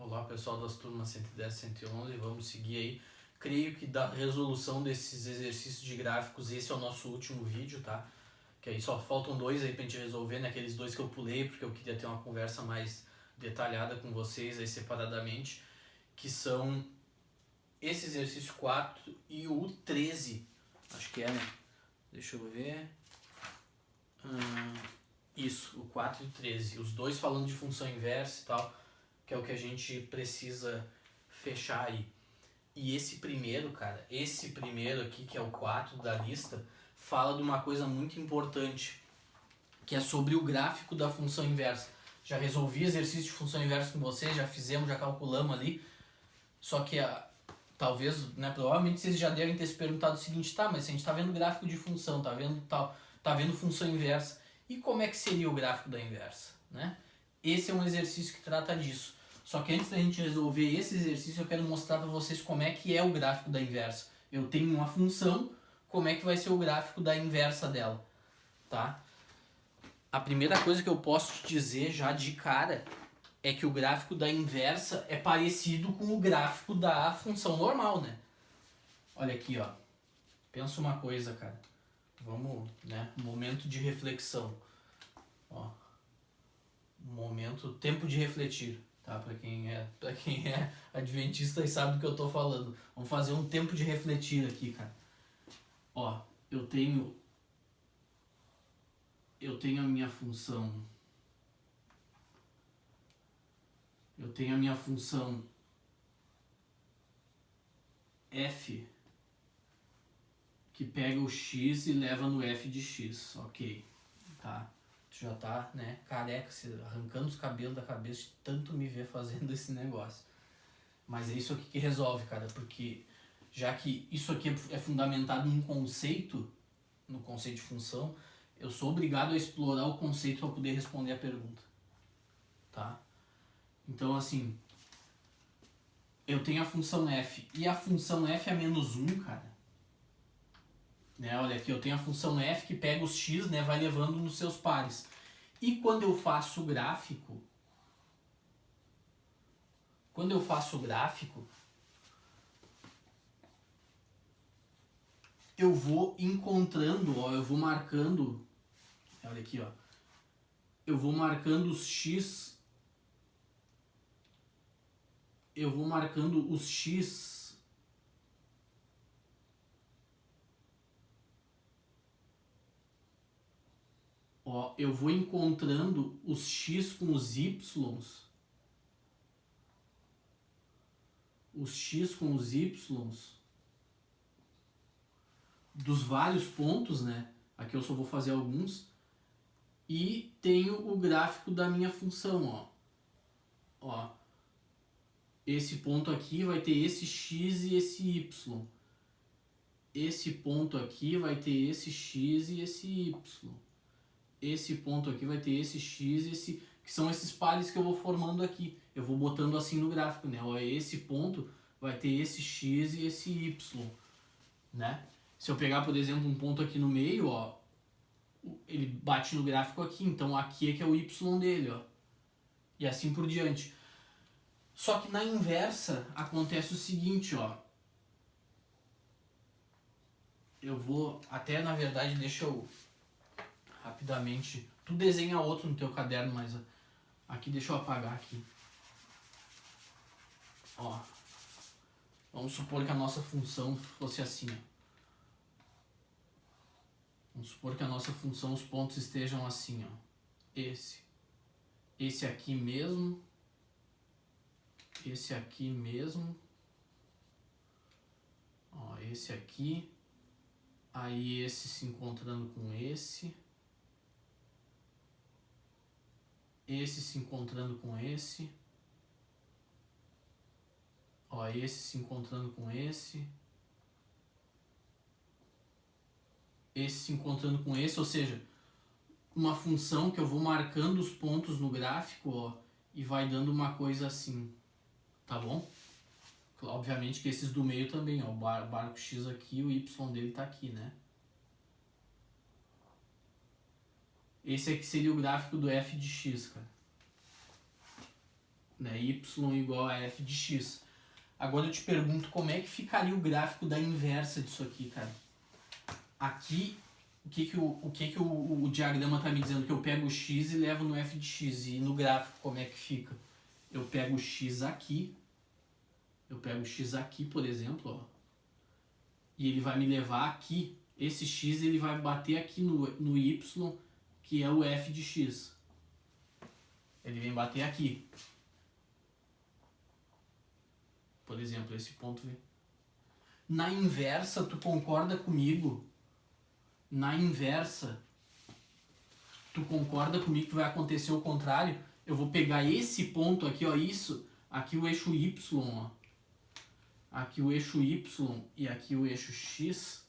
Olá pessoal das turmas 110 e 111, vamos seguir aí. Creio que da resolução desses exercícios de gráficos, esse é o nosso último vídeo, tá? Que aí só faltam dois aí pra gente resolver, né? Aqueles dois que eu pulei, porque eu queria ter uma conversa mais detalhada com vocês aí separadamente, que são esse exercício 4 e o 13, acho que é, né? Deixa eu ver. Isso, o 4 e o 13. Os dois falando de função inversa e tal, que é o que a gente precisa fechar aí. E esse primeiro, cara, esse primeiro aqui, que é o 4 da lista, fala de uma coisa muito importante, que é sobre o gráfico da função inversa. Já resolvi exercício de função inversa com vocês, já fizemos, já calculamos ali, só que talvez, né, provavelmente vocês já devem ter se perguntado o seguinte, tá, mas se a gente tá vendo gráfico de função, tá vendo função inversa, e como é que seria o gráfico da inversa, né? Esse é um exercício que trata disso. Só que antes da gente resolver esse exercício, eu quero mostrar para vocês como é que é o gráfico da inversa. Eu tenho uma função, como é que vai ser o gráfico da inversa dela, tá? A primeira coisa que eu posso te dizer já de cara é que o gráfico da inversa é parecido com o gráfico da função normal, né? Olha aqui, ó. Pensa uma coisa, cara. Vamos, né? Momento de reflexão. Ó. Tempo de refletir, tá? Para quem é adventista e sabe do que eu tô falando. Vamos fazer um tempo de refletir aqui, cara. Ó, eu tenho a minha função. Eu tenho a minha função f que pega o x e leva no f de x, ok, tá? Tu já tá, né, careca, arrancando os cabelos da cabeça de tanto me ver fazendo esse negócio. Mas é isso aqui que resolve, cara, porque já que isso aqui é fundamentado num conceito, no conceito de função, eu sou obrigado a explorar o conceito para poder responder a pergunta, tá? Então, assim, eu tenho a função f, e a função f é menos 1, cara. Né, olha aqui, eu tenho a função f que pega os x, né, vai levando nos seus pares. E quando eu faço o gráfico, eu vou encontrando, ó, eu vou marcando, olha aqui, ó, eu vou marcando os x, ó, eu vou encontrando os x com os y, dos vários pontos, né? Aqui eu só vou fazer alguns. E tenho o gráfico da minha função, ó. Ó. Esse ponto aqui vai ter esse x e esse y. Esse ponto aqui vai ter esse x e esse y. Esse ponto aqui vai ter esse x e esse... que são esses pares que eu vou formando aqui. Eu vou botando assim no gráfico, né? Ó, esse ponto vai ter esse x e esse y, né? Se eu pegar, por exemplo, um ponto aqui no meio, ó, ele bate no gráfico aqui, então aqui é que é o y dele, ó. E assim por diante. Só que na inversa acontece o seguinte, ó. Eu vou, até na verdade, deixa eu rapidamente... Tu desenha outro no teu caderno, mas aqui deixa eu apagar aqui. Ó. Vamos supor que a nossa função fosse assim, ó. Vamos supor que a nossa função, os pontos estejam assim, ó. Esse aqui mesmo, esse aqui mesmo, ó, esse aqui, aí esse se encontrando com esse se encontrando com esse, ó, esse se encontrando com esse se encontrando com esse, ou seja, uma função que eu vou marcando os pontos no gráfico, ó, e vai dando uma coisa assim, tá bom? Obviamente que esses do meio também, ó, o barco X aqui, o Y dele tá aqui, né? Esse aqui seria o gráfico do f de x, cara. né? Y igual a f de x. Agora eu te pergunto como é que ficaria o gráfico da inversa disso aqui, cara. Aqui, o que que o diagrama está me dizendo? Que eu pego o x e levo no f de x. E no gráfico, como é que fica? Eu pego o x aqui. Eu pego o x aqui, por exemplo, ó. E ele vai me levar aqui. Esse x ele vai bater aqui no y, que é o f de x. Ele vem bater aqui. Por exemplo, esse ponto. Na inversa, tu concorda comigo? Na inversa, tu concorda comigo que vai acontecer o contrário? Eu vou pegar esse ponto aqui, ó, isso, aqui o eixo y, ó. Aqui o eixo y e aqui o eixo x.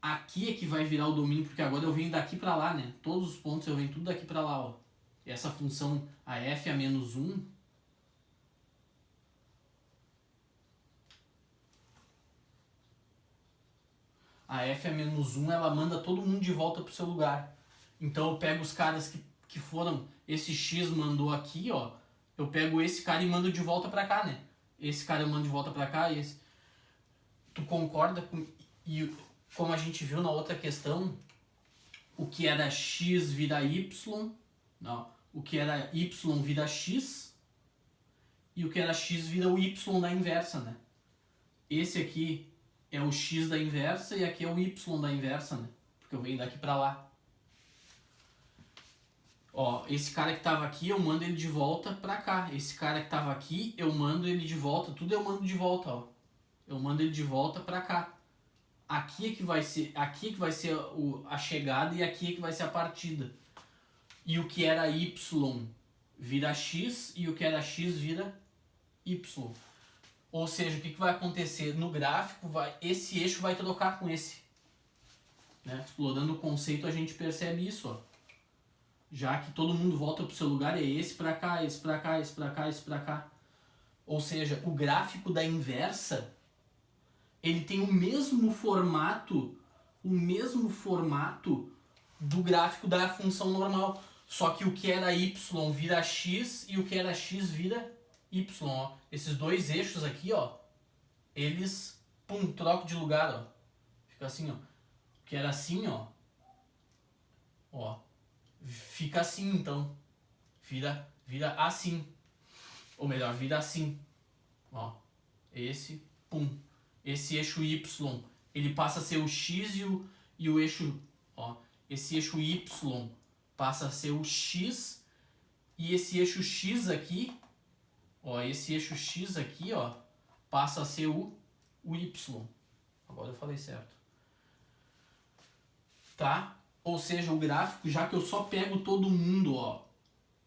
Aqui é que vai virar o domínio, porque agora eu venho daqui para lá, né? Todos os pontos eu venho tudo daqui para lá, ó. Essa função, a f a menos 1, a f a menos 1, ela manda todo mundo de volta pro seu lugar. Então eu pego os caras que foram, esse x mandou aqui, ó. Eu pego esse cara e mando de volta para cá, né? Esse cara eu mando de volta para cá e esse... Tu concorda com... E como a gente viu na outra questão, o que era x vira y, não, o que era y vira x, e o que era x vira o y da inversa, né? Esse aqui é o x da inversa e aqui é o y da inversa, né? Porque eu venho daqui para lá. Ó, esse cara que tava aqui, eu mando ele de volta pra cá. Esse cara que tava aqui, eu mando ele de volta. Tudo eu mando de volta, ó. Eu mando ele de volta pra cá. Aqui é que vai ser a chegada e aqui é que vai ser a partida. E o que era y vira x e o que era x vira y. Ou seja, o que vai acontecer no gráfico? Esse eixo vai trocar com esse. Né? Explorando o conceito, a gente percebe isso, ó. Já que todo mundo volta para o seu lugar, é esse para cá, esse para cá, esse para cá, esse para cá. Ou seja, o gráfico da inversa, ele tem o mesmo formato do gráfico da função normal. Só que o que era y vira x e o que era x vira y. Ó. Esses dois eixos aqui, ó, eles, trocam de lugar, ó. Fica assim, ó. O que era assim, ó, fica assim, então. Vira assim. Ou melhor, vira assim. Ó. Esse, Esse eixo y, ele passa a ser o x e o eixo, ó. Esse eixo y passa a ser o x e esse eixo x aqui, ó, passa a ser o y. Agora eu falei certo. Tá? Ou seja, o gráfico, já que eu só pego todo mundo, ó,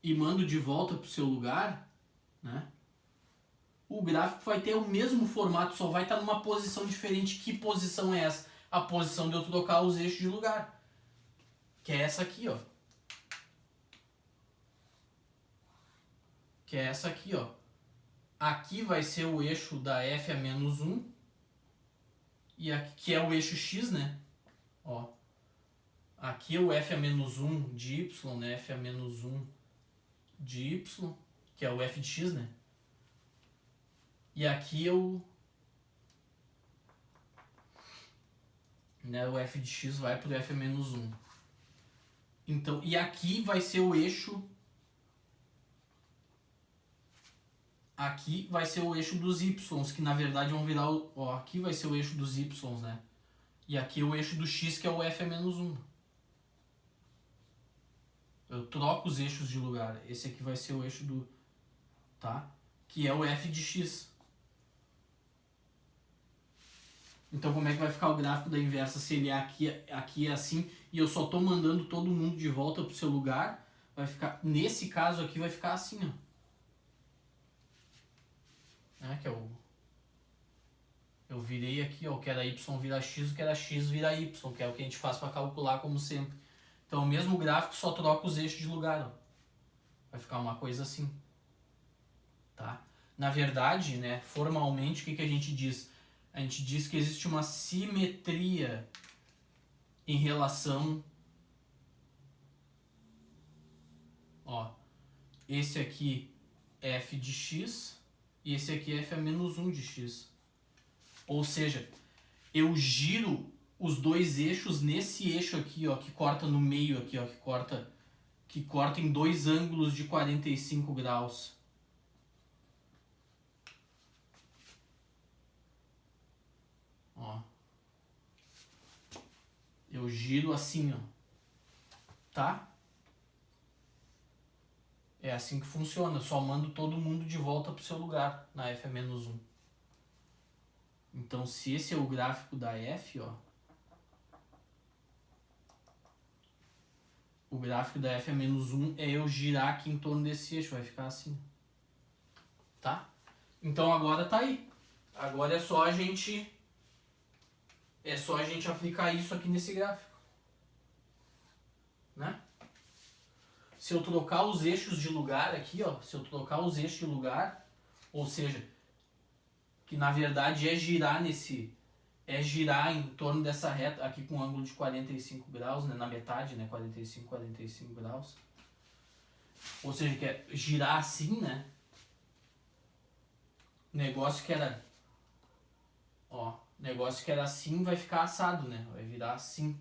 e mando de volta pro seu lugar, né? O gráfico vai ter o mesmo formato, só vai estar numa posição diferente. Que posição é essa? A posição de eu trocar os eixos de lugar. Que é essa aqui, ó. Que é essa aqui, ó. Aqui vai ser o eixo da f a menos 1. E aqui, que é o eixo x, né? Ó. Aqui é o f a menos 1 de y, né? F a menos 1 de y, que é o f de x, né? E aqui o f de x vai para o f a menos 1. Então, e aqui vai ser o eixo... Aqui vai ser o eixo dos y, que na verdade vão virar... Ó, aqui vai ser o eixo dos y, né? E aqui é o eixo do x, que é o f a menos 1. Eu troco os eixos de lugar. Esse aqui vai ser o eixo do... Tá? Que é o f de x. Então como é que vai ficar o gráfico da inversa se ele é aqui é assim e eu só estou mandando todo mundo de volta para o seu lugar? Vai ficar, nesse caso aqui vai ficar assim, ó. Que eu virei aqui, ó, o que era y vira x, o que era x vira y, que é o que a gente faz para calcular como sempre. Então o mesmo gráfico, só troca os eixos de lugar, ó. Vai ficar uma coisa assim. Tá? Na verdade, né, formalmente, o que a gente diz? A gente diz que existe uma simetria em relação... Ó, esse aqui f de x e esse aqui é f a menos 1 de x. Ou seja, eu giro os dois eixos nesse eixo aqui, ó, que corta no meio aqui, ó, que corta em dois ângulos de 45 graus. Ó. Eu giro assim, ó. Tá? É assim que funciona. Eu só mando todo mundo de volta pro seu lugar na f a menos 1. Então, se esse é o gráfico da f, ó, o gráfico da f a menos 1 é eu girar aqui em torno desse eixo, vai ficar assim. Tá? Então agora tá aí. Agora é só a gente aplicar isso aqui nesse gráfico. Né? Se eu trocar os eixos de lugar aqui, ó, se eu trocar os eixos de lugar, ou seja, que na verdade é girar em torno dessa reta aqui com um ângulo de 45 graus, né, na metade, né, 45 graus. Ou seja, que é girar assim, né? Negócio que era assim vai ficar assado, né? Vai virar assim.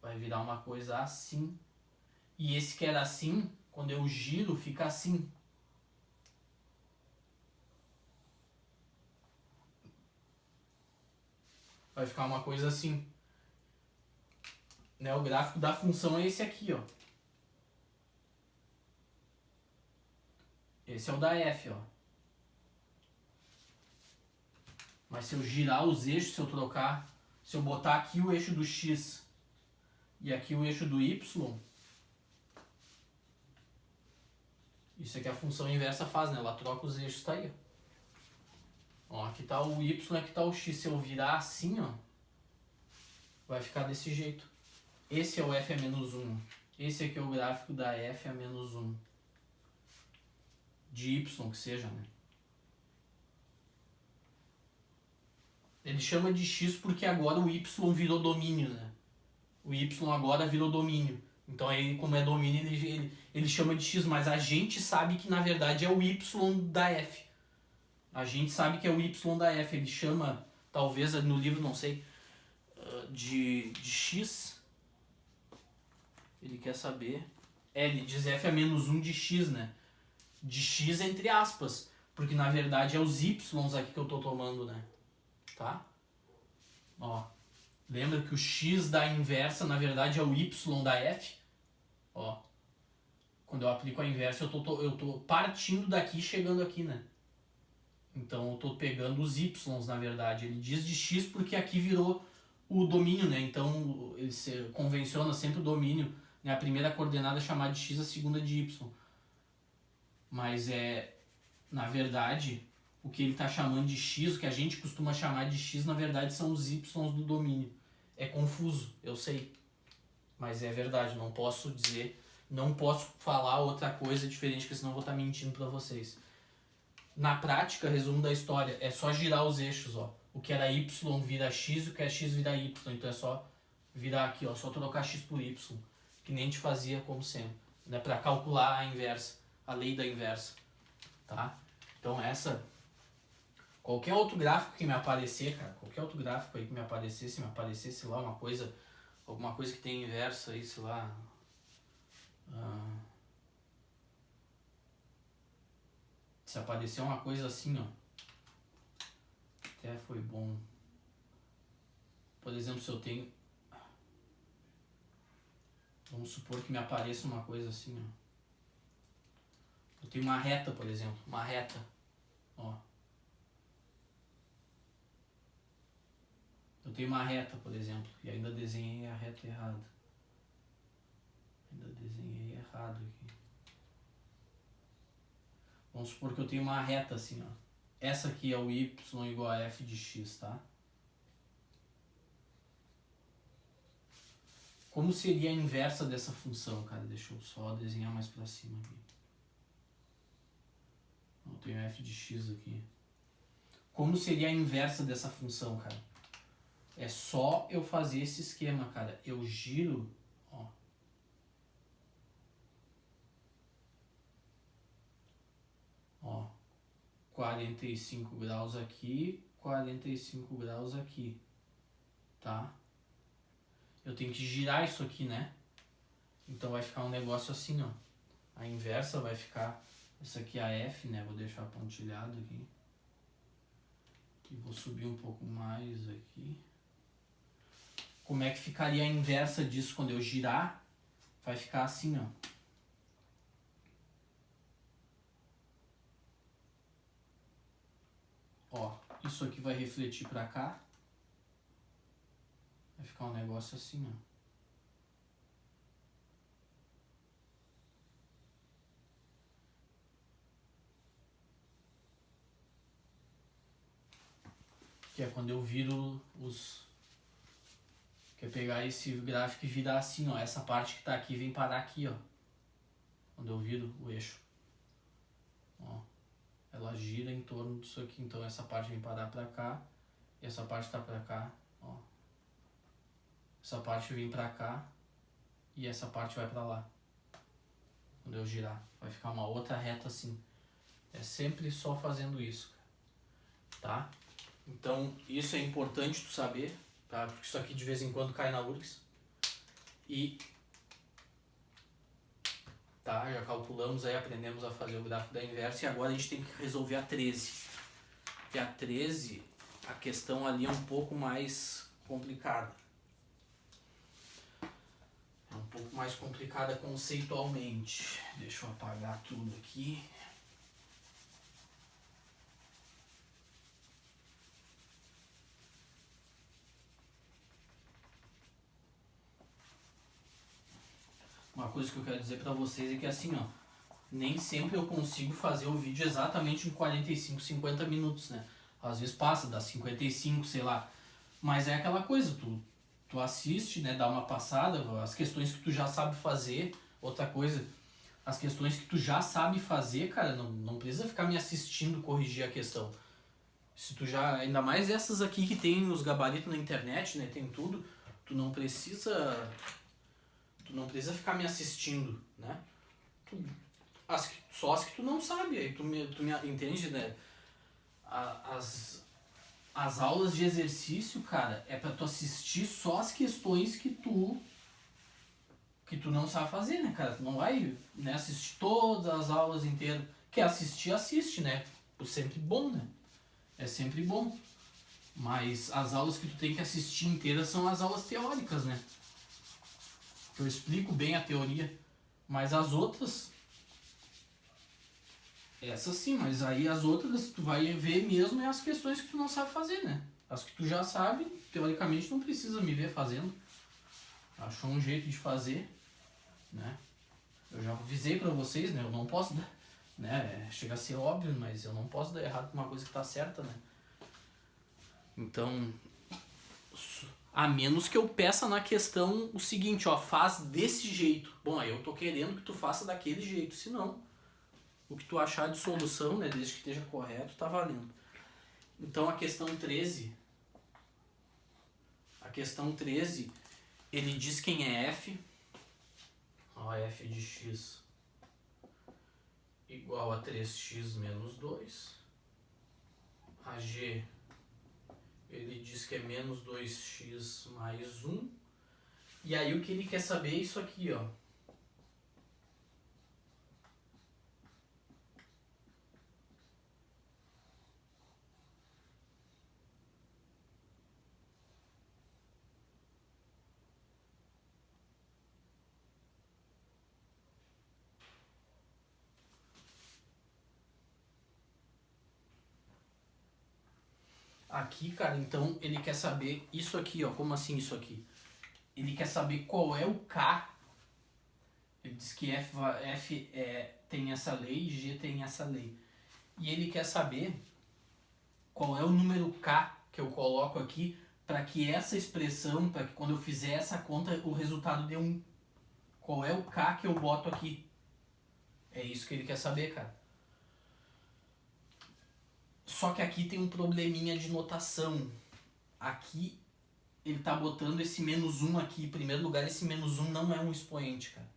Vai virar uma coisa assim. E esse que era assim, quando eu giro, fica assim. Vai ficar uma coisa assim. Né? O gráfico da função é esse aqui, ó. Esse é o da f, ó. Mas se eu girar os eixos, se eu botar aqui o eixo do x e aqui o eixo do y, isso aqui a função inversa faz, né? Ela troca os eixos, tá aí. Ó, aqui tá o y, aqui tá o x. Se eu virar assim, ó, vai ficar desse jeito. Esse é o f a menos 1. Esse aqui é o gráfico da f a menos 1. De y, que seja, né? Ele chama de x porque agora o y virou domínio, né? O y agora virou domínio. Então aí, como é domínio, ele chama de x, mas a gente sabe que na verdade é o y da f. A gente sabe que é o y da f. Ele chama, talvez no livro, não sei, de x. Ele quer saber. Ele diz f a menos 1 de x, né? De x entre aspas. Porque na verdade é os y aqui que eu tô tomando, né? Tá? Ó. Lembra que o x da inversa, na verdade, é o y da f? Ó. Quando eu aplico a inversa, eu tô partindo daqui e chegando aqui, né? Então eu tô pegando os y, na verdade. Ele diz de x porque aqui virou o domínio, né? Então ele convenciona sempre o domínio, né? A primeira coordenada é chamada de x, a segunda de y. Mas na verdade, o que ele está chamando de x, o que a gente costuma chamar de x, na verdade são os y do domínio. É confuso, eu sei. Mas é verdade, não posso falar outra coisa diferente, porque senão eu vou estar mentindo para vocês. Na prática, resumo da história, é só girar os eixos, ó. O que era y vira x, o que é x vira y. Então é só virar aqui, ó, só trocar x por y, que nem a gente fazia como sempre, né, para calcular a inversa, a lei da inversa, tá? Então qualquer outro gráfico que me aparecer, cara, qualquer outro gráfico aí que me aparecesse, se me aparecesse lá alguma coisa que tem inversa aí, sei lá, se aparecer uma coisa assim, ó, até foi bom. Por exemplo, se eu tenho, vamos supor que me apareça uma coisa assim, ó. Eu tenho uma reta, por exemplo, ó. Eu tenho uma reta, por exemplo, e ainda desenhei a reta errada. Aqui. Vamos supor que eu tenho uma reta assim, ó. Essa aqui é o y igual a f de x, tá? Como seria a inversa dessa função, cara? Deixa eu só desenhar mais pra cima aqui. Eu tenho f de x aqui. Como seria a inversa dessa função, cara? É só eu fazer esse esquema, cara. Eu giro, ó. 45 graus aqui, 45 graus aqui, tá? Eu tenho que girar isso aqui, né? Então vai ficar um negócio assim, ó. A inversa vai ficar, essa aqui é a F, né? Vou deixar pontilhado aqui. E vou subir um pouco mais aqui. Como é que ficaria a inversa disso quando eu girar? Vai ficar assim, ó. Ó, isso aqui vai refletir pra cá. Vai ficar um negócio assim, ó. Que é quando eu viro os... Que é pegar esse gráfico e virar assim, ó. Essa parte que tá aqui vem parar aqui, ó. Quando eu viro o eixo. Ó. Ela gira em torno disso aqui. Então essa parte vem parar pra cá. E essa parte tá pra cá, ó. Essa parte vem pra cá. E essa parte vai pra lá. Quando eu girar. Vai ficar uma outra reta assim. É sempre só fazendo isso. Tá? Então isso é importante tu saber. Tá? Porque isso aqui de vez em quando cai na URGS. E tá, já calculamos aí, aprendemos a fazer o gráfico da inversa. E agora a gente tem que resolver a 13. E a 13, a questão ali é um pouco mais complicada. É um pouco mais complicada conceitualmente. Deixa eu apagar tudo aqui. Uma coisa que eu quero dizer pra vocês é que assim, ó, nem sempre eu consigo fazer o vídeo exatamente em 45, 50 minutos, né? Às vezes passa, dá 55, sei lá. Mas é aquela coisa, tu assiste, né, dá uma passada, as questões que tu já sabe fazer, outra coisa, as questões que tu já sabe fazer, cara, não precisa ficar me assistindo corrigir a questão. Se tu já, ainda mais essas aqui que tem os gabaritos na internet, né, tem tudo, tu não precisa ficar me assistindo, né? Só as que tu não sabe, aí tu me entende, né? As aulas de exercício, cara, é pra tu assistir só as questões que tu não sabe fazer, né, cara? Tu não vai, né, assistir todas as aulas inteiras. Quer assistir, assiste, né? É sempre bom, né? É sempre bom. Mas as aulas que tu tem que assistir inteiras são as aulas teóricas, né? Eu explico bem a teoria. Mas as outras... Essas sim, mas aí as outras tu vai ver mesmo é as questões que tu não sabe fazer, né? As que tu já sabe, teoricamente não precisa me ver fazendo. Achou um jeito de fazer, né? Eu já avisei pra vocês, né? Eu não posso dar, né? Chega a ser óbvio, mas eu não posso dar errado com uma coisa que tá certa, né? Então, a menos que eu peça na questão o seguinte, ó, faz desse jeito. Bom, aí eu tô querendo que tu faça daquele jeito, senão o que tu achar de solução, né, desde que esteja correto, tá valendo. Então a questão 13, ele diz quem é f, ó, f de x igual a 3x menos 2, a g, ele diz que é menos 2x mais 1, e aí o que ele quer saber é isso aqui, ó. Aqui, cara, então ele quer saber isso aqui, ó. Como assim isso aqui? Ele quer saber qual é o K. Ele diz que F tem essa lei e G tem essa lei. E ele quer saber qual é o número K que eu coloco aqui para que essa expressão, para que quando eu fizer essa conta, o resultado dê 1. Qual é o K que eu boto aqui? É isso que ele quer saber, cara. Só que aqui tem um probleminha de notação. Aqui ele tá botando esse menos 1 aqui. Em primeiro lugar, esse menos 1 não é um expoente, cara.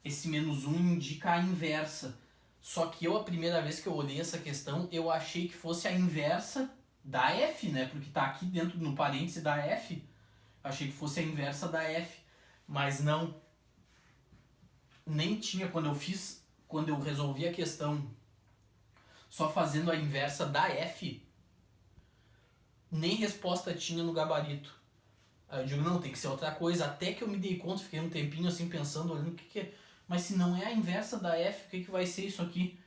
Esse menos 1 indica a inversa. Só que a primeira vez que eu olhei essa questão, eu achei que fosse a inversa da F, né? Porque tá aqui dentro no parêntese da F. Achei que fosse a inversa da F. Mas não. Nem tinha quando eu resolvi a questão só fazendo a inversa da F, nem resposta tinha no gabarito. Aí eu digo, não, tem que ser outra coisa. Até que eu me dei conta, fiquei um tempinho assim pensando, olhando o que é. Mas se não é a inversa da F, o que vai ser isso aqui?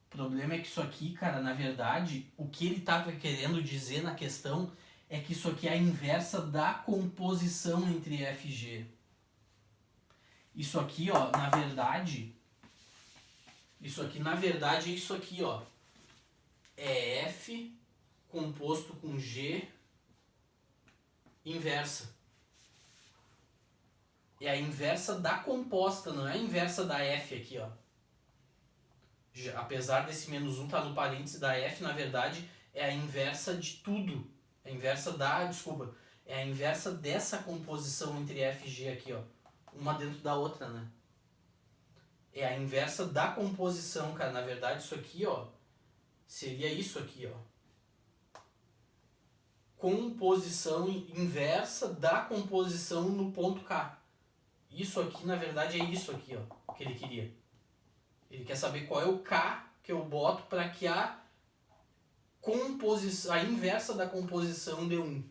O problema é que isso aqui, cara, na verdade, o que ele estava querendo dizer na questão é que isso aqui é a inversa da composição entre F e G. Isso aqui, ó, na verdade, é isso aqui, ó. É F composto com G inversa. É a inversa da composta, não é a inversa da F aqui, ó. Apesar desse menos 1 estar no parêntese da F, na verdade, é a inversa de tudo. É a inversa é a inversa dessa composição entre F e G aqui, ó. Uma dentro da outra, né? É a inversa da composição, cara. Na verdade, isso aqui, ó, seria isso aqui, ó. Composição inversa da composição no ponto K. Isso aqui, na verdade, é isso aqui, ó, que ele queria. Ele quer saber qual é o K que eu boto para que a inversa da composição dê 1.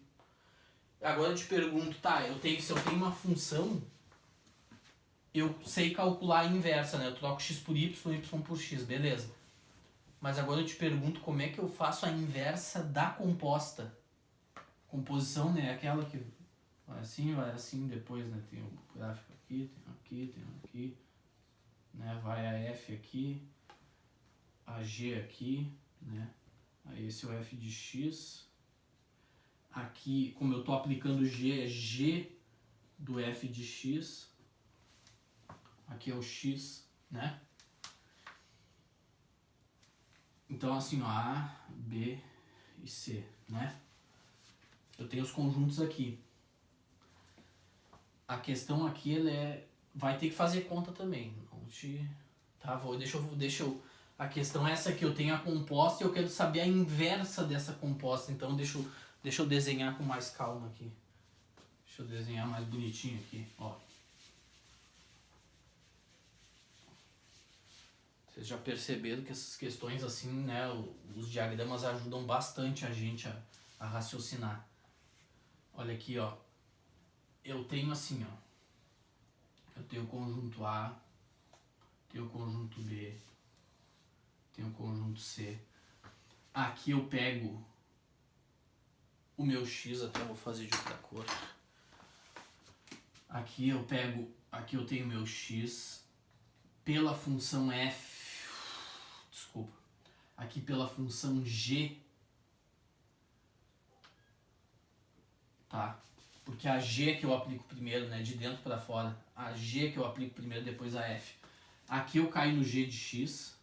Agora eu te pergunto, tá, se eu tenho uma função, eu sei calcular a inversa, né? Eu troco x por y, y por x, beleza. Mas agora eu te pergunto como é que eu faço a inversa da composta. Composição, né? Aquela que vai assim depois, né? Tem um gráfico aqui, tem aqui, né? Vai a F aqui, a G aqui, né? Aí esse é o F de X. Aqui, como eu estou aplicando G, é G do F de X. Aqui é o X, né? Então assim, ó, A, B e C, né? Eu tenho os conjuntos aqui. A questão aqui, vai ter que fazer conta também. Tá, deixa eu. A questão é essa aqui, eu tenho a composta e eu quero saber a inversa dessa composta. Então deixa eu desenhar com mais calma aqui. Deixa eu desenhar mais bonitinho aqui, ó. Vocês já perceberam que essas questões assim, né, os diagramas ajudam bastante a gente a raciocinar. Olha aqui, ó. Eu tenho assim, ó. Eu tenho o conjunto A, tenho o conjunto B, tenho o conjunto C. Aqui eu pego o meu X, até vou fazer de outra cor. Aqui eu tenho meu X pela função F. Desculpa. Aqui pela função G. Tá? Porque a G que eu aplico primeiro, né, de dentro para fora. A G que eu aplico primeiro, depois a F. Aqui eu caio no G de X.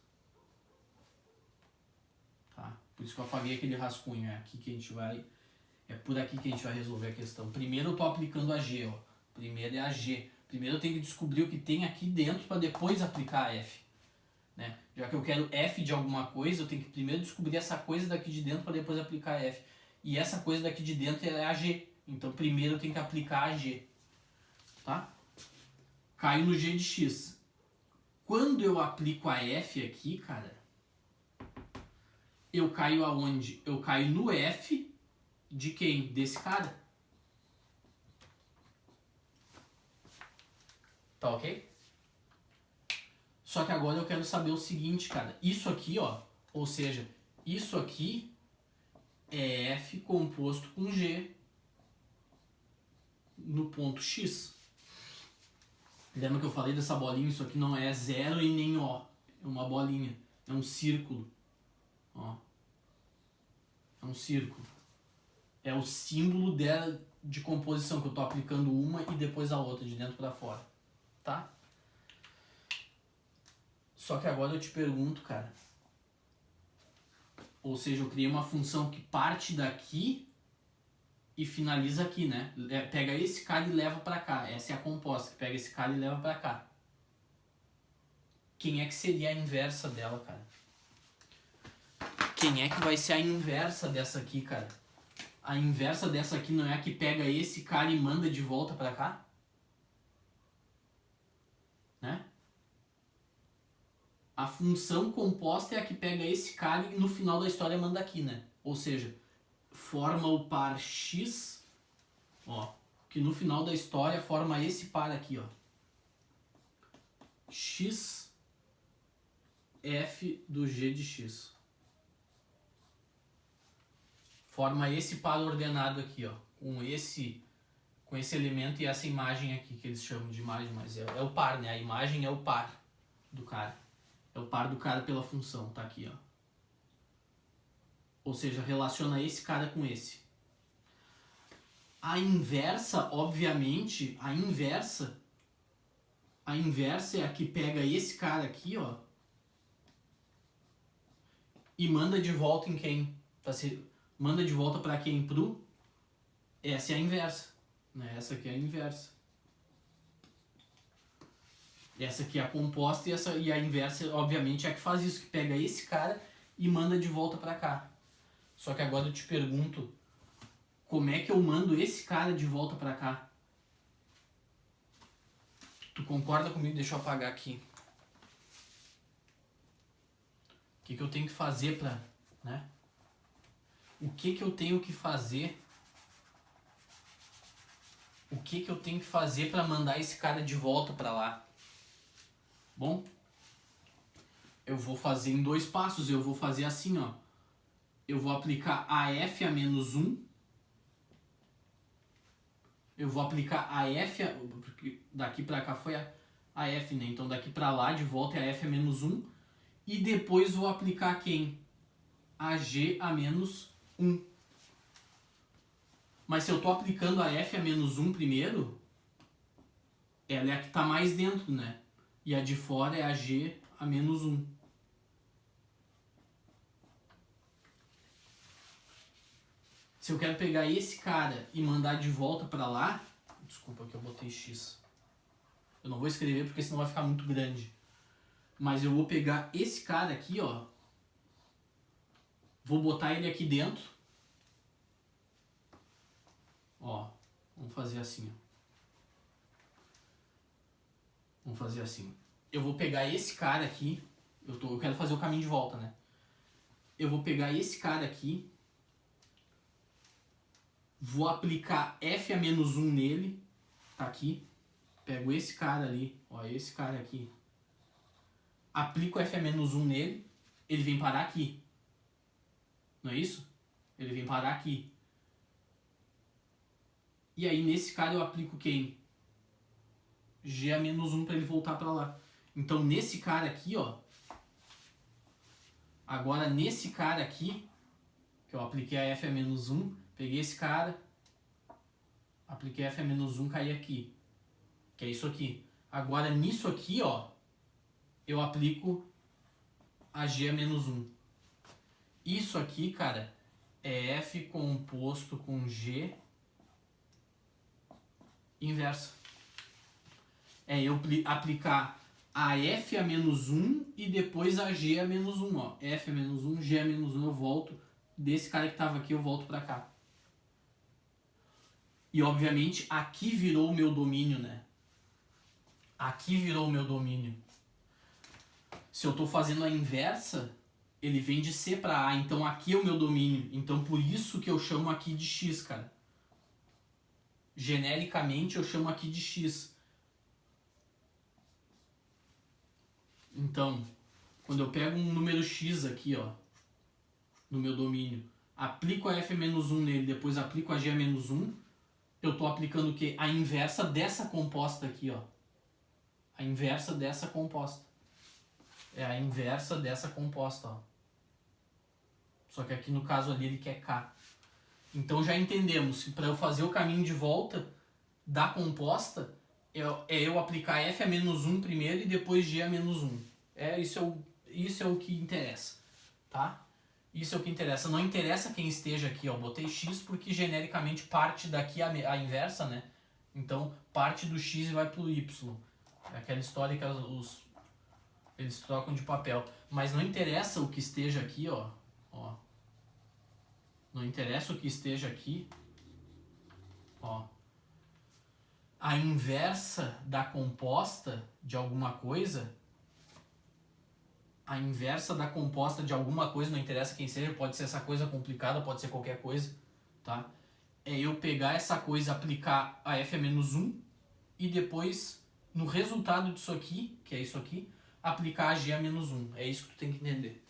Tá? Por isso que eu apaguei aquele rascunho. É por aqui que a gente vai resolver a questão. Primeiro eu tô aplicando a G, ó. Primeiro é a G. Primeiro eu tenho que descobrir o que tem aqui dentro para depois aplicar a F. Né? Já que eu quero F de alguma coisa, eu tenho que primeiro descobrir essa coisa daqui de dentro para depois aplicar a F. E essa coisa daqui de dentro é a G. Então primeiro eu tenho que aplicar a G. Tá? Caio no G de X. Quando eu aplico a F aqui, cara, eu caio aonde? Eu caio no F de quem? Desse cara. Tá ok? Só que agora eu quero saber o seguinte, cara. Isso aqui, ó. Ou seja, isso aqui é F composto com G no ponto X. Lembra que eu falei dessa bolinha? Isso aqui não é zero e nem O. É uma bolinha. É um círculo. Ó. É um círculo. É o símbolo de composição que eu estou aplicando uma e depois a outra, de dentro para fora. Tá? Só que agora eu te pergunto, cara. Ou seja, eu criei uma função que parte daqui e finaliza aqui, né? Pega esse cara e leva para cá. Essa é a composta, que pega esse cara e leva para cá. quem é que seria a inversa dela, cara? Quem é que vai ser a inversa dessa aqui, cara? A inversa dessa aqui não é a que pega esse cara e manda de volta pra cá? Né? A função composta é a que pega esse cara e no final da história manda aqui, né? Ou seja, forma o par x, ó, que no final da história forma esse par aqui, ó. X f do g de x. Forma esse par ordenado aqui, ó, com esse elemento e essa imagem aqui, que eles chamam de imagem, mas é o par, né? A imagem é o par do cara. É o par do cara pela função, tá aqui, ó. Ou seja, relaciona esse cara com esse. A inversa, obviamente, a inversa é a que pega esse cara aqui, ó, e manda de volta em quem? Manda de volta para quem? Pro? Essa é a inversa. Né? Essa aqui é a inversa. Essa aqui é a composta e a inversa, obviamente, é a que faz isso, que pega esse cara e manda de volta para cá. Só que agora eu te pergunto, como é que eu mando esse cara de volta para cá? Tu concorda comigo? Deixa eu apagar aqui. O que eu tenho que fazer para, né? O que eu tenho que fazer? O que eu tenho que fazer para mandar esse cara de volta para lá? Bom, eu vou fazer em 2 passos. Eu vou fazer assim, ó. Eu vou aplicar AF a menos 1. Eu vou aplicar AF, porque daqui para cá foi a F, né? Então daqui para lá de volta é AF a menos 1. E depois vou aplicar quem? AG a menos 1. Mas se eu tô aplicando a F a menos 1 primeiro, ela é a que está mais dentro, né? E a de fora é a G a menos 1. Se eu quero pegar esse cara e mandar de volta para lá... Desculpa que eu botei X. Eu não vou escrever porque senão vai ficar muito grande. Mas eu vou pegar esse cara aqui, ó. Vou botar ele aqui dentro. Ó, vamos fazer assim, ó. Vamos fazer assim. Eu vou pegar esse cara aqui. Eu quero fazer o caminho de volta, né? Eu vou pegar esse cara aqui. Vou aplicar F a menos 1 nele. Tá aqui. Pego esse cara ali. Ó, esse cara aqui. Aplico F a menos 1 nele. Ele vem parar aqui. Não é isso? Ele vem parar aqui. E aí nesse cara eu aplico quem? G a menos 1 para ele voltar para lá. Então nesse cara aqui, ó. Agora nesse cara aqui, que eu apliquei a F a menos 1, peguei esse cara, apliquei F a menos 1, caí aqui. Que é isso aqui. Agora nisso aqui, ó, eu aplico a G a menos 1. Isso aqui, cara, é F composto com G inversa. É eu aplicar a F a menos 1 e depois a G a menos 1. Ó. F a menos 1, G a menos 1, eu volto. Desse cara que estava aqui, eu volto para cá. E, obviamente, aqui virou o meu domínio, né? Aqui virou o meu domínio. Se eu estou fazendo a inversa, ele vem de C para A. Então, aqui é o meu domínio. Então, por isso que eu chamo aqui de X, cara. Genericamente, eu chamo aqui de X. Então, quando eu pego um número X aqui, ó, no meu domínio, aplico a F menos 1 nele, depois aplico a G menos 1, eu estou aplicando o quê? A inversa dessa composta aqui, ó. A inversa dessa composta. É a inversa dessa composta, ó. Só que aqui no caso ali ele quer K. Então já entendemos que para eu fazer o caminho de volta da composta, é eu aplicar F a menos 1 primeiro e depois G a menos 1. Isso é o que interessa, tá? Isso é o que interessa. Não interessa quem esteja aqui, ó. Botei X porque genericamente parte daqui a inversa, né? Então parte do X vai pro Y. É aquela história que Eles trocam de papel. Mas não interessa o que esteja aqui, ó. Ó. Não interessa o que esteja aqui. Ó. A inversa da composta de alguma coisa. A inversa da composta de alguma coisa, não interessa quem seja, pode ser essa coisa complicada, pode ser qualquer coisa, tá? É eu pegar essa coisa, aplicar a f a menos 1 e depois, no resultado disso aqui, que é isso aqui, aplicar a g a menos 1. É isso que tu tem que entender.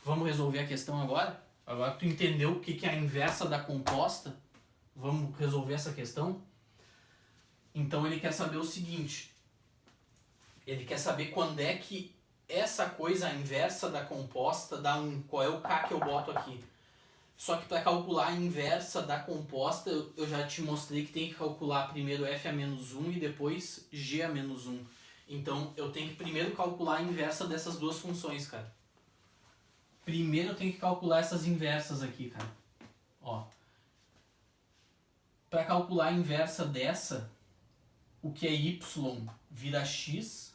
Vamos resolver a questão agora? Agora que tu entendeu o que é a inversa da composta, vamos resolver essa questão? Então ele quer saber o seguinte. Ele quer saber quando é que essa coisa, a inversa da composta, dá 1. Qual é o k que eu boto aqui? Só que para calcular a inversa da composta, eu já te mostrei que tem que calcular primeiro f a menos 1 e depois g a menos 1. Então eu tenho que primeiro calcular a inversa dessas duas funções, cara. Primeiro eu tenho que calcular essas inversas aqui, cara. Ó. Para calcular a inversa dessa, o que é y vira x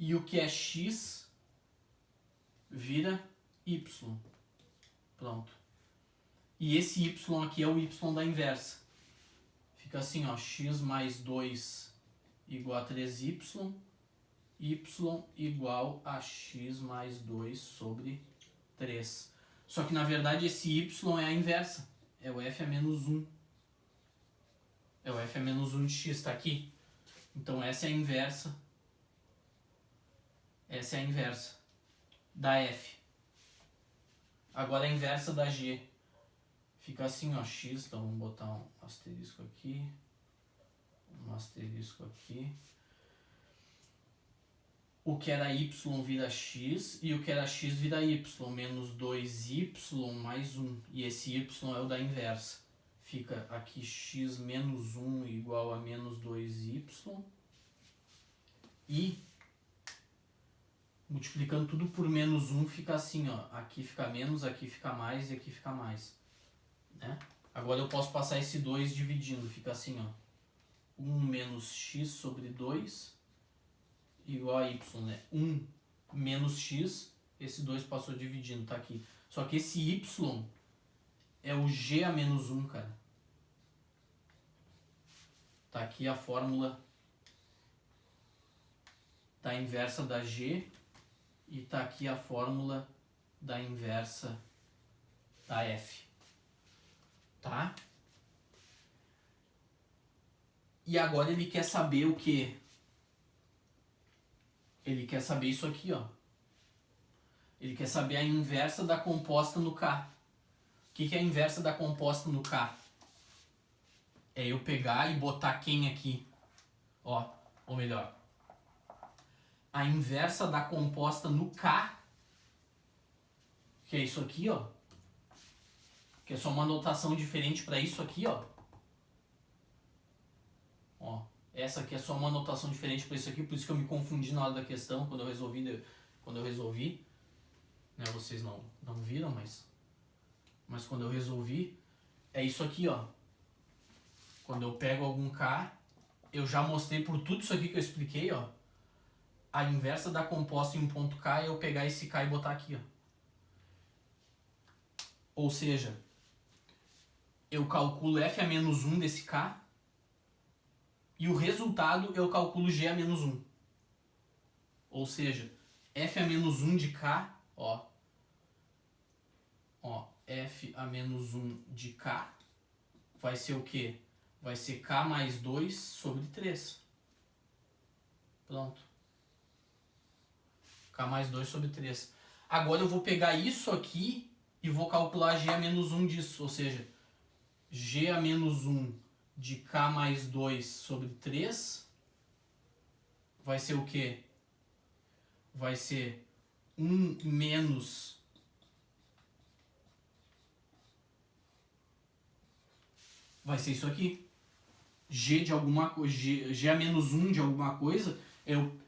e o que é x vira y. Pronto. E esse y aqui é o y da inversa. Fica assim, ó, x mais 2 igual a 3y, y igual a x mais 2 sobre 3. Só que na verdade esse y é a inversa. É o f a menos 1. É o f a menos 1 de x, tá aqui. Então essa é a inversa. Essa é a inversa da f. Agora a inversa da g. Fica assim, ó, x, então vamos botar um asterisco aqui. Um asterisco aqui. O que era y vira x e o que era x vira y. Menos 2y mais 1. E esse y é o da inversa. Fica aqui x menos 1 igual a menos 2y. E multiplicando tudo por menos 1 fica assim, ó. Aqui fica menos, aqui fica mais e aqui fica mais. Né? Agora eu posso passar esse 2 dividindo. Fica assim, ó. 1 menos x sobre 2 igual a y, né? 1 menos x, esse 2 passou dividindo, tá aqui. Só que esse y é o g a menos 1, cara. Tá aqui a fórmula da inversa da g e tá aqui a fórmula da inversa da f. Tá? E agora ele quer saber o quê? Ele quer saber isso aqui, ó. Ele quer saber a inversa da composta no K. O que é a inversa da composta no K? É eu pegar e botar quem aqui? Ó, ou melhor, a inversa da composta no K, que é isso aqui, ó. Que é só uma notação diferente para isso aqui, ó. Ó, essa aqui é só uma notação diferente para isso aqui, por isso que eu me confundi na hora da questão, quando eu resolvi, né, vocês não viram, mas quando eu resolvi, é isso aqui, ó. Quando eu pego algum K, eu já mostrei por tudo isso aqui que eu expliquei, ó. A inversa da composta em um ponto K é eu pegar esse K e botar aqui, ó. Ou seja, eu calculo f a menos 1 desse K e o resultado eu calculo g a menos 1. Ou seja, f a menos 1 de K, ó, f a menos 1 de K vai ser o quê? Vai ser K mais 2 sobre 3. Pronto. K mais 2 sobre 3. Agora eu vou pegar isso aqui e vou calcular g a menos 1 disso. Ou seja, g a menos 1 de K mais 2 sobre 3 vai ser o quê? Vai ser 1 menos... Vai ser isso aqui. G de alguma coisa, G a menos 1 de alguma coisa,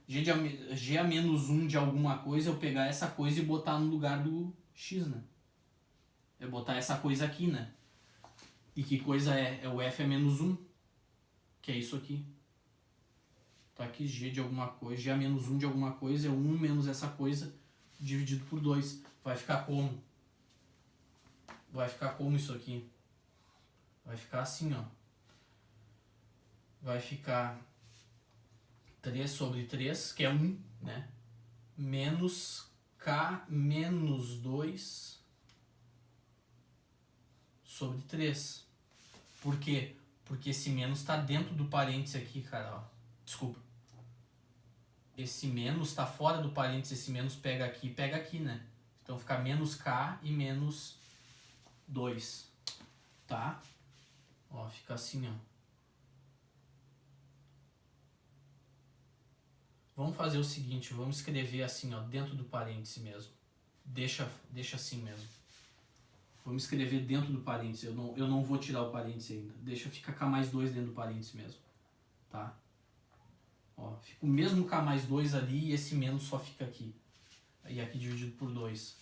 G a menos 1 de alguma coisa, eu pegar essa coisa e botar no lugar do x, né? É botar essa coisa aqui, né? E que coisa é? É o f a menos 1, que é isso aqui. Tá aqui g de alguma coisa, g a menos 1 de alguma coisa é 1 menos essa coisa dividido por 2. Vai ficar como? Vai ficar como isso aqui? Vai ficar assim, ó. Vai ficar 3 sobre 3, que é 1, né? Menos k menos 2 sobre 3. Por quê? Porque esse menos está dentro do parêntese aqui, cara, ó. Desculpa. Esse menos está fora do parêntese, esse menos pega aqui, né? Então fica menos k e menos 2, tá? Ó, fica assim, ó. Vamos fazer o seguinte, vamos escrever assim, ó, dentro do parêntese mesmo. Deixa assim mesmo. Vamos escrever dentro do parêntese, eu não vou tirar o parêntese ainda. Deixa ficar k mais 2 dentro do parêntese mesmo, tá? Ó, fica o mesmo k mais 2 ali e esse menos só fica aqui. E aqui dividido por 2.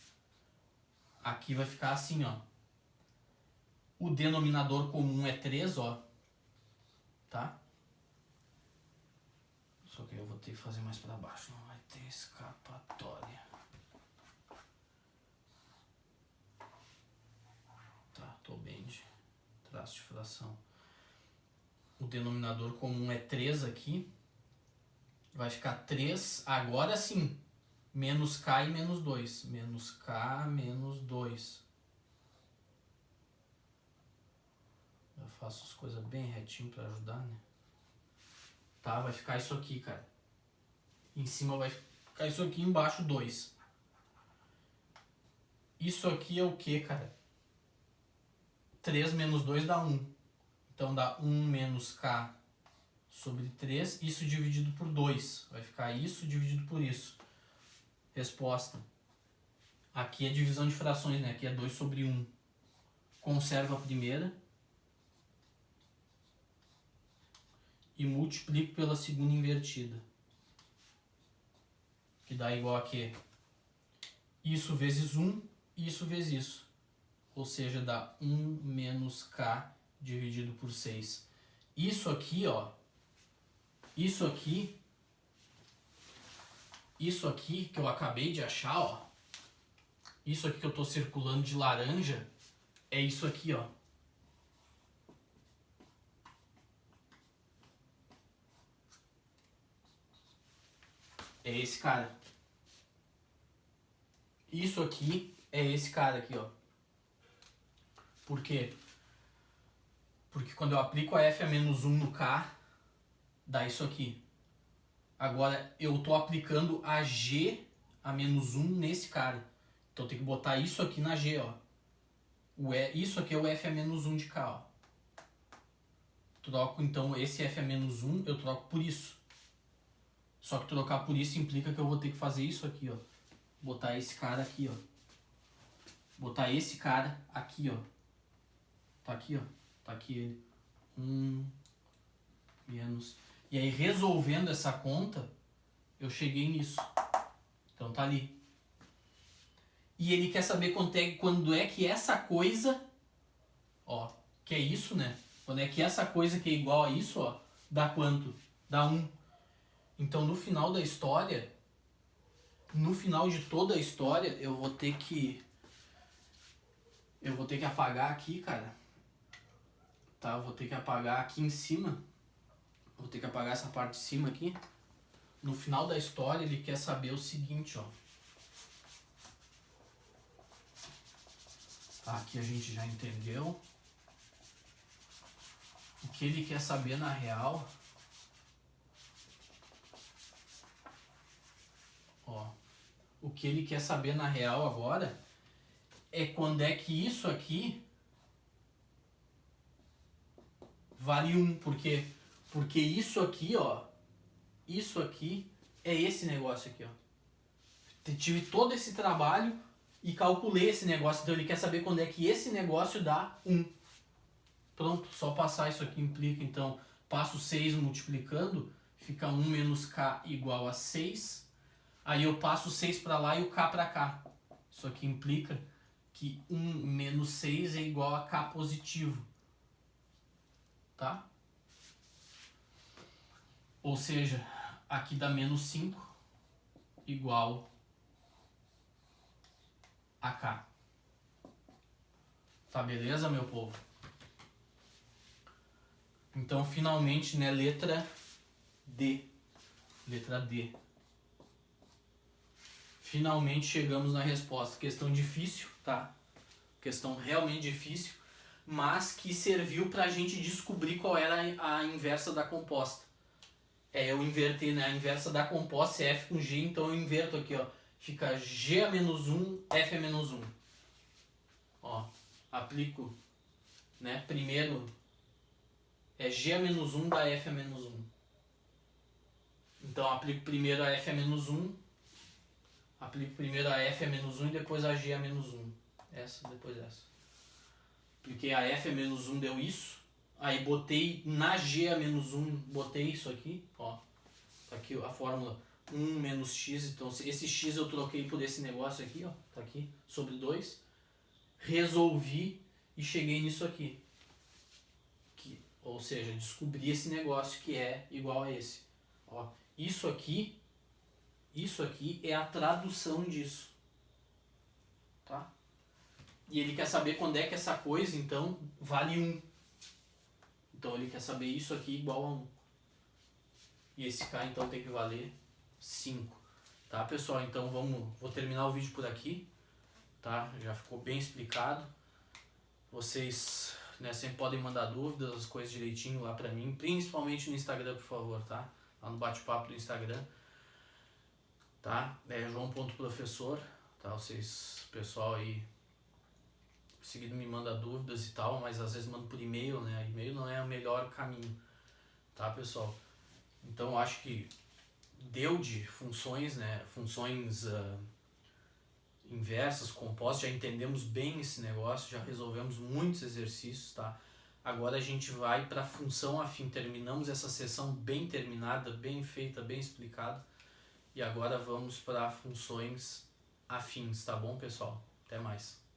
Aqui vai ficar assim, ó. O denominador comum é 3, ó. Tá? Só que eu vou ter que fazer mais para baixo, não vai ter escapatória. Tá, tô bem de traço de fração. O denominador comum é 3 aqui. Vai ficar 3, agora sim, menos k e menos 2. Menos k menos 2. Eu faço as coisas bem retinho para ajudar, né? Tá, vai ficar isso aqui, cara. Em cima vai ficar isso aqui, embaixo 2. Isso aqui é o que, cara? 3 menos 2 dá 1. Então dá 1 menos k sobre 3. Isso dividido por 2. Vai ficar isso dividido por isso. Resposta. Aqui é divisão de frações, né? Aqui é 2 sobre 1. Conservo a primeira. E multiplico pela segunda invertida. Que dá igual a quê? Isso vezes 1, isso vezes isso. Ou seja, dá 1 menos k dividido por 6. Isso aqui, ó. Isso aqui que eu acabei de achar, ó. Isso aqui que eu tô circulando de laranja, é isso aqui, ó. É esse cara. Isso aqui é esse cara aqui, ó. Por quê? Porque quando eu aplico a f a menos 1 no k, dá isso aqui. Agora eu tô aplicando a g a menos 1 nesse cara. Então eu tenho que botar isso aqui na g, ó. Isso aqui é o f a menos 1 de k, ó. Troco então esse f a menos 1, eu troco por isso. Só que trocar por isso implica que eu vou ter que fazer isso aqui, ó. Botar esse cara aqui, ó. Botar esse cara aqui, ó. Tá aqui, ó. Tá aqui ele. 1 menos... E aí, resolvendo essa conta, eu cheguei nisso. Então tá ali. E ele quer saber quando é que essa coisa... Ó, que é isso, né? Quando é que essa coisa que é igual a isso, ó, dá quanto? Dá 1. Então, no final da história... No final de toda a história, eu vou ter que apagar aqui, cara. Tá, eu vou ter que apagar aqui em cima. Vou ter que apagar essa parte de cima aqui. No final da história, ele quer saber o seguinte, ó. Tá, aqui a gente já entendeu. O que ele quer saber na real... Ó, o que ele quer saber na real agora é quando é que isso aqui vale 1. Por quê? Porque isso aqui, ó, isso aqui é esse negócio aqui, ó. Tive todo esse trabalho e calculei esse negócio. Então ele quer saber quando é que esse negócio dá 1. Pronto, só passar isso aqui implica, então, passo 6 multiplicando, fica 1 menos k igual a 6. Aí eu passo o 6 para lá e o k para cá. Isso aqui implica que 1 menos 6 é igual a k positivo. Tá? Ou seja, aqui dá menos 5 igual a K. Tá beleza, meu povo? Então, finalmente, né, letra D. Letra D. Finalmente chegamos na resposta. Questão difícil, tá? Questão realmente difícil, mas que serviu pra gente descobrir qual era a inversa da composta. Eu inverter, né? A inversa da composta é F com G, então eu inverto aqui, ó. Fica G a menos 1, F a menos 1. Ó, aplico, né? Primeiro é G a menos 1 dá F a menos 1. Então aplico primeiro a F a menos 1, aplico primeiro a F a menos 1 e depois a G a menos 1. Essa, depois essa. Apliquei a F a menos 1, deu isso. Aí botei na G a menos 1, botei isso aqui, ó. Tá aqui a fórmula 1 menos x, então esse x eu troquei por esse negócio aqui, ó. Tá aqui, sobre 2. Resolvi e cheguei nisso aqui. Ou seja, descobri esse negócio que é igual a esse. Ó, isso aqui é a tradução disso. Tá? E ele quer saber quando é que essa coisa, então, vale 1. Então ele quer saber isso aqui igual a 1. E esse K, então, tem que valer 5. Tá, pessoal? Então vou terminar o vídeo por aqui. Tá? Já ficou bem explicado. Vocês, né, sempre podem mandar dúvidas, as coisas direitinho lá pra mim. Principalmente no Instagram, por favor, tá? Lá no bate-papo do Instagram. Tá? É joão.professor. Tá? Vocês, pessoal aí, seguido me manda dúvidas e tal, mas às vezes mando por e-mail, né? E-mail não é o melhor caminho, tá, pessoal? Então eu acho que deu de funções, né? Funções inversas, compostas, já entendemos bem esse negócio, já resolvemos muitos exercícios, tá? Agora a gente vai para função afim, terminamos essa sessão bem terminada, bem feita, bem explicada, e agora vamos para funções afins, tá bom, pessoal? Até mais.